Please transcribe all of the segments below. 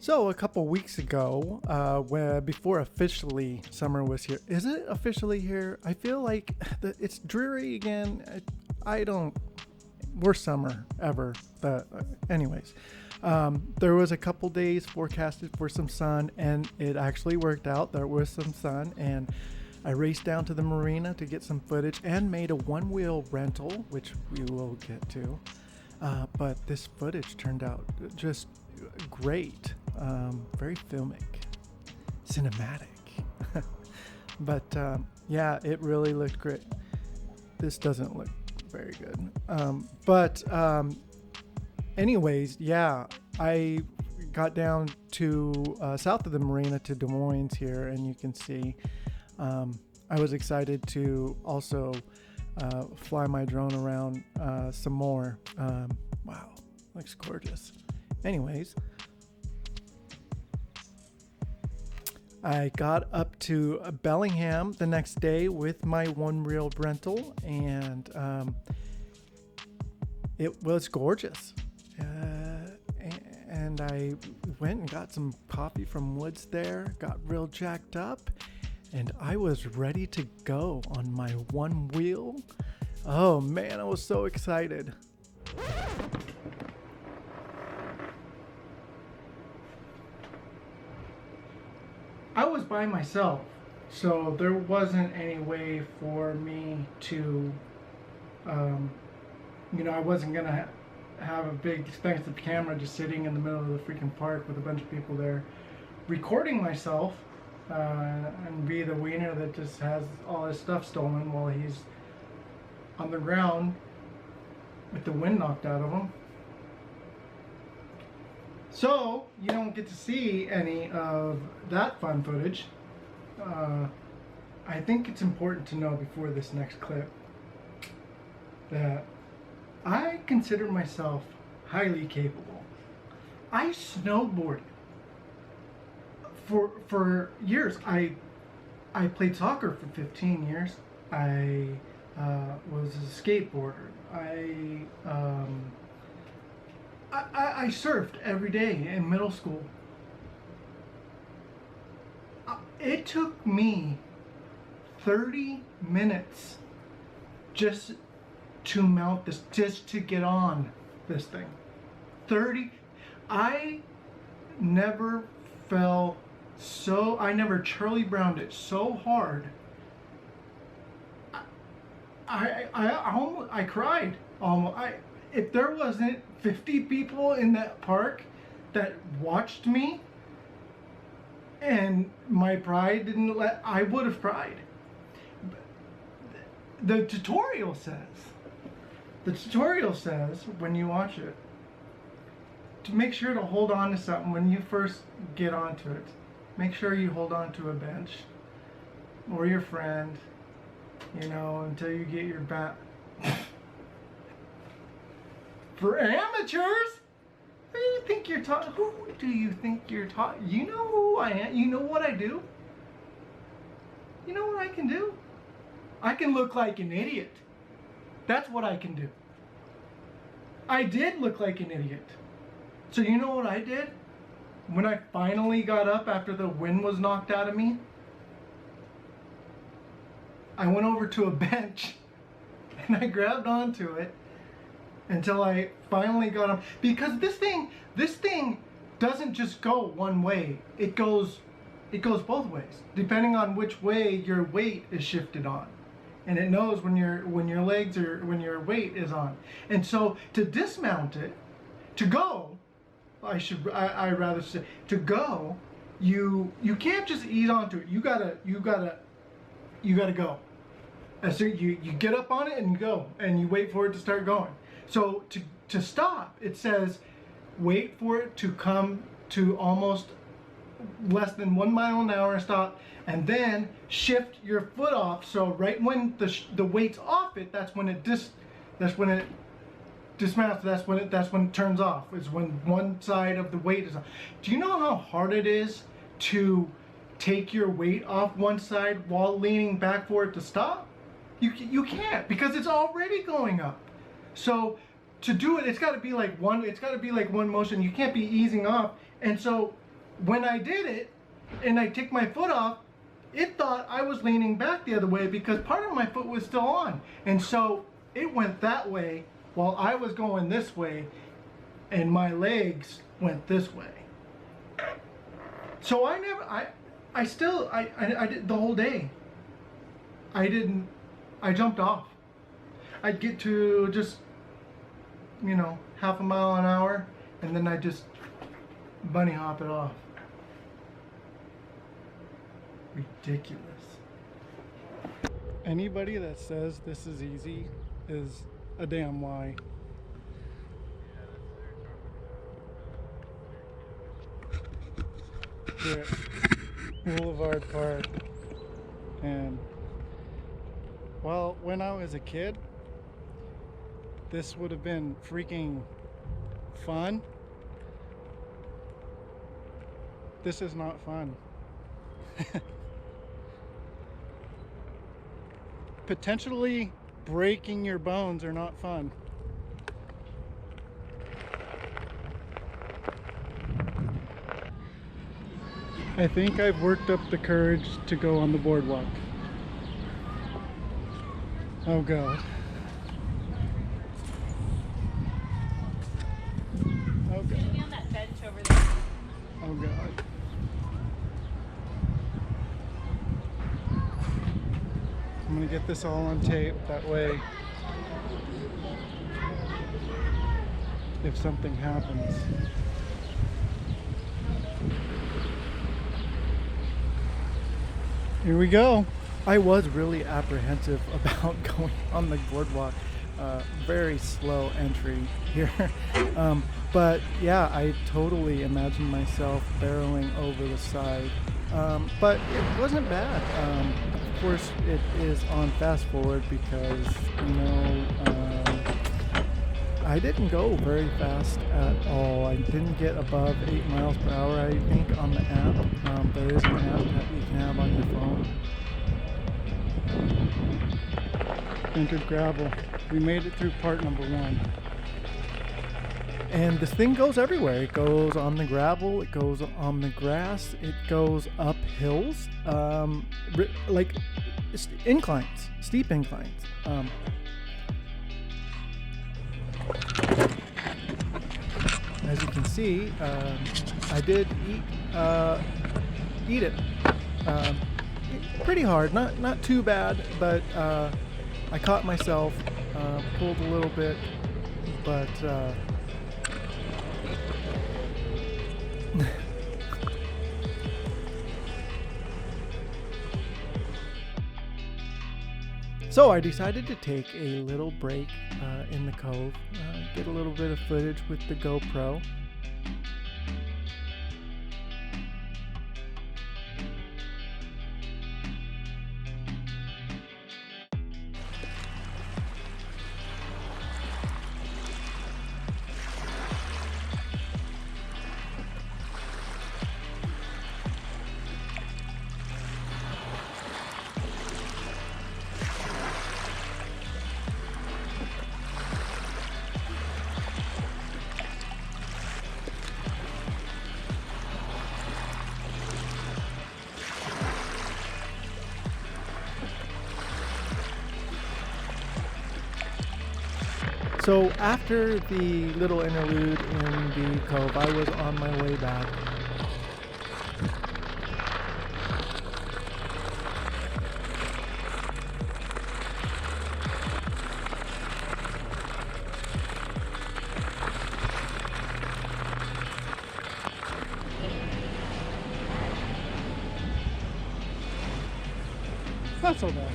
So a couple weeks ago, before officially summer was here, is it officially here? I feel like it's dreary again. I don't. Worst summer ever. But anyways, there was a couple days forecasted for some sun, and it actually worked out. There was some sun, and I raced down to the marina to get some footage and made a one-wheel rental, which we will get to. But this footage turned out just great. Very filmic, cinematic. But yeah, it really looked great. This doesn't look very good. But anyways, yeah, I got down to south of the marina to Des Moines here, and you can see I was excited to also fly my drone around some more. Wow, looks gorgeous. Anyways, I got up to Bellingham the next day with my one-wheel rental, and it was gorgeous. And I went and got some coffee from Woods there, got real jacked up, and I was ready to go on my one wheel. Oh man, I was so excited. I was by myself, so there wasn't any way for me to, I wasn't going to have a big expensive camera just sitting in the middle of the freaking park with a bunch of people there recording myself and be the wiener that just has all his stuff stolen while he's on the ground with the wind knocked out of him. So you don't get to see any of that fun footage. I think it's important to know before this next clip that I consider myself highly capable. I snowboarded for years. I played soccer for 15 years. I was a skateboarder. I surfed every day in middle school. It took me 30 minutes just to mount this, just to get on this thing. 30. I never Charlie Browned it so hard. I cried almost. If there wasn't 50 people in that park that watched me and my pride didn't I would have cried. The tutorial says when you watch it to make sure to hold on to something when you first get onto it. Make sure you hold on to a bench or your friend, until you get your bat. For amateurs? Who do you think you're taught? Who do you think you're taught? You know who I am. You know what I do. You know what I can do. I can look like an idiot. That's what I can do. I did look like an idiot. So you know what I did? When I finally got up after the wind was knocked out of me, I went over to a bench and I grabbed onto it until I finally got up. Because this thing doesn't just go one way. It goes both ways, depending on which way your weight is shifted on. And it knows when your weight is on. And so to dismount it, to go, I rather say to go, you can't just ease onto it. You gotta go. And so you get up on it and you go, and you wait for it to start going. So to stop, it says wait for it to come to almost less than 1 mile an hour and stop, and then shift your foot off. So right when the weight's off it, that's when it dismounts. That's when it turns off. Is when one side of the weight is off. Do you know how hard it is to take your weight off one side while leaning back for it to stop? You can't, because it's already going up. So to do it, it's got to be like one motion. You can't be easing off. And so when I did it and I take my foot off, it thought I was leaning back the other way because part of my foot was still on. And so it went that way while I was going this way and my legs went this way. So I did the whole day. I jumped off. I'd get to just, you know, half a mile an hour and then I just bunny hop it off. Ridiculous. Anybody that says this is easy is a damn lie. We're at Boulevard Park, and well, when I was a kid, this would have been freaking fun. This is not fun. Potentially breaking your bones are not fun. I think I've worked up the courage to go on the boardwalk. Oh God. Oh God. Be on that bench over there. Oh God. I'm gonna get this all on tape, that way if something happens. Here we go. I was really apprehensive about going on the boardwalk. Very slow entry here. But yeah, I totally imagined myself barreling over the side. But it wasn't bad. Of course, it is on fast forward because, you know, I didn't go very fast at all. I didn't get above 8 miles per hour, I think, on the app. There is an app that you can have on your phone. Entered gravel. We made it through part number 1. And this thing goes everywhere. It goes on the gravel, it goes on the grass, it goes up hills, like inclines, steep inclines. As you can see, I did eat it. Pretty hard, not too bad, but I caught myself, pulled a little bit, but so I decided to take a little break in the cove, get a little bit of footage with the GoPro. So after the little interlude in the cove, I was on my way back. It's not so bad.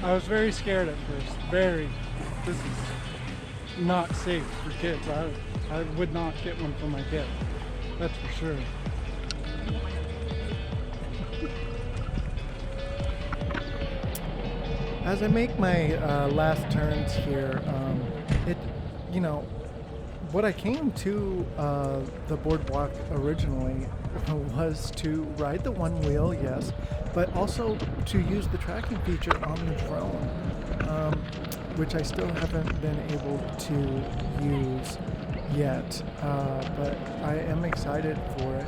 I was very scared at first. This is not safe for kids. I would not get one for my kid. That's for sure. As I make my last turns here, you know, what I came to the boardwalk originally was to ride the one wheel, yes, but also to use the tracking feature on the drone, which I still haven't been able to use. yet, but I am excited for it.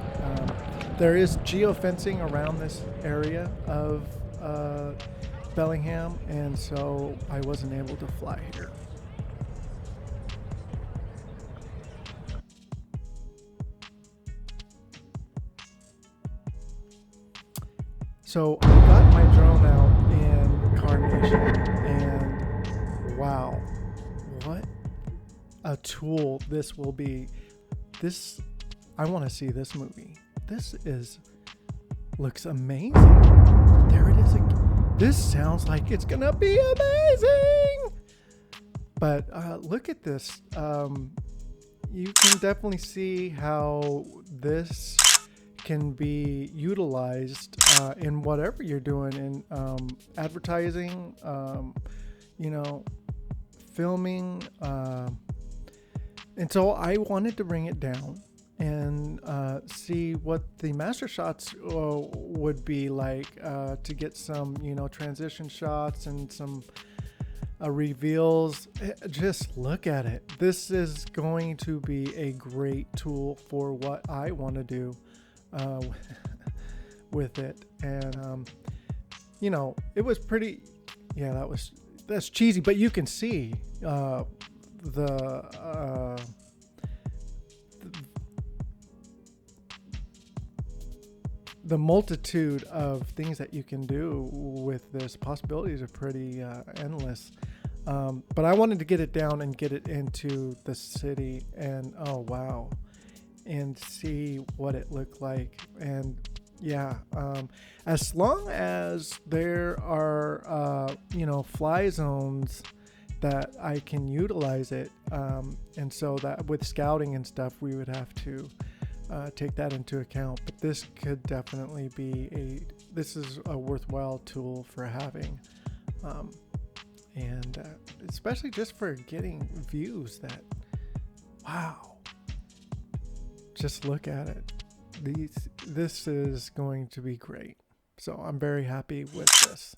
There is geofencing around this area of Bellingham, and so I wasn't able to fly here. So I got my drone out in Carnation, and wow, what a tool this will be. I want to see this movie. Looks amazing. There it is. This sounds like it's gonna be amazing. But look at this. You can definitely see how this can be utilized in whatever you're doing in advertising, filming. And so I wanted to bring it down and see what the master shots would be like to get some, transition shots and some reveals. Just look at it. This is going to be a great tool for what I want to do with it. And it was pretty, that's cheesy, but you can see the multitude of things that you can do with this. Possibilities are pretty endless. But I wanted to get it down and get it into the city, and oh wow, and see what it looked like. And as long as there are fly zones that I can utilize it, and so that with scouting and stuff we would have to take that into account. But this could definitely be this is a worthwhile tool for having, and especially just for getting views that, wow, just look at it. This is going to be great. So I'm very happy with this.